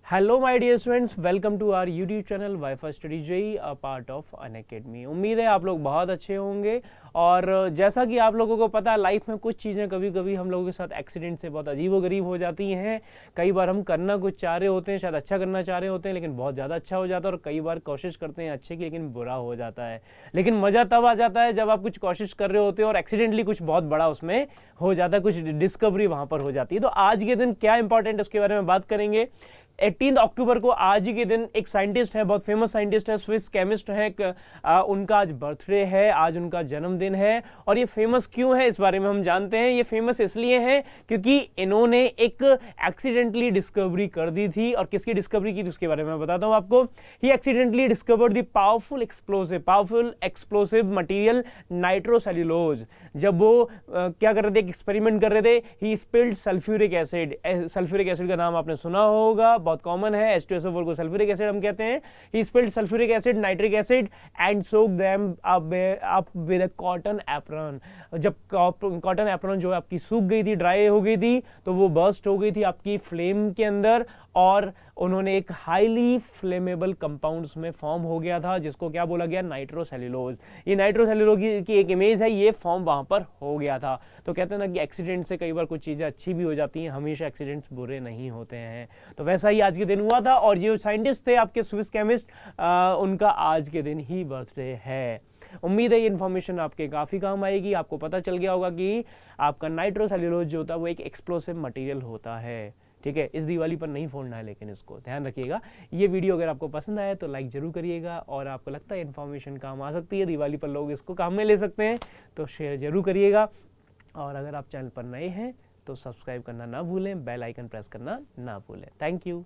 Hello my dear students, welcome to our YouTube channel wifistudy JE, a part of Unacademy. उम्मीद है आप लोग बहुत अच्छे होंगे। और जैसा कि आप लोगों को पता है, लाइफ में कुछ चीज़ें कभी कभी हम लोगों के साथ एक्सीडेंट से बहुत अजीबोगरीब हो जाती हैं। कई बार हम करना कुछ चाह रहे होते हैं, शायद अच्छा करना चाह रहे होते हैं, लेकिन बहुत ज़्यादा अच्छा हो जाता है। और कई बार कोशिश करते हैं अच्छे की, लेकिन बुरा हो जाता है। लेकिन मज़ा तब आ जाता है जब आप कुछ कोशिश कर रहे होते हो और एक्सीडेंटली कुछ बहुत बड़ा उसमें हो जाता है, कुछ डिस्कवरी वहाँ पर हो जाती है। तो आज के दिन क्या इंपॉर्टेंट है उसके बारे में बात करेंगे। 18 अक्टूबर को आज ही के दिन एक साइंटिस्ट है, बहुत फेमस साइंटिस्ट है, स्विस केमिस्ट है, उनका आज बर्थडे है, आज उनका जन्मदिन है। और ये फेमस क्यों है इस बारे में हम जानते हैं। ये फेमस इसलिए है क्योंकि इन्होंने एक एक्सीडेंटली डिस्कवरी कर दी थी। और किसकी डिस्कवरी की थी उसके बारे में मैं बताता हूं आपको। He accidentally discovered the powerful explosive material nitrocellulose. जब वो क्या कर रहे थे, एक एक्सपेरिमेंट कर रहे थे, he spilled sulphuric acid. Sulphuric acid का नाम आपने सुना होगा, बहुत कॉमन है। H2SO4 को सल्फ्यूरिक एसिड हम कहते हैं। He spilled sulphuric acid, nitric acid and soak them up with a cotton apron. जब कॉटन एप्रन जो आपकी सूख गई थी, ड्राई हो गई थी, तो वो बर्स्ट हो गई थी आपकी फ्लेम के अंदर। और उन्होंने एक हाईली फ्लेमेबल कंपाउंड उसमें फॉर्म हो गया था, जिसको क्या बोला गया, नाइट्रोसेल्यूलोज। ये नाइट्रोसेल्यूलोज की एक इमेज है, ये फॉर्म वहां पर हो गया था। तो कहते हैं ना कि एक्सीडेंट से कई बार कुछ चीज़ें अच्छी भी हो जाती हैं, हमेशा एक्सीडेंट्स बुरे नहीं होते हैं। तो वैसा ही आज के दिन हुआ था। और जो साइंटिस्ट थे आपके स्विस केमिस्ट, उनका आज के दिन ही बर्थडे है। उम्मीद है ये इन्फॉर्मेशन आपके काफ़ी काम आएगी। आपको पता चल गया होगा कि आपका नाइट्रोसेल्यूलोज जो होता है वो एक एक्सप्लोसिव मटेरियल होता है। ठीक है, इस दिवाली पर नहीं फोड़ना है, लेकिन इसको ध्यान रखिएगा। ये वीडियो अगर आपको पसंद आया तो लाइक जरूर करिएगा, और आपको लगता है इन्फॉर्मेशन काम आ सकती है, दिवाली पर लोग इसको काम में ले सकते हैं, तो शेयर जरूर करिएगा। और अगर आप चैनल पर नए हैं तो सब्सक्राइब करना ना भूलें, बेल आइकन प्रेस करना ना भूलें। Thank you.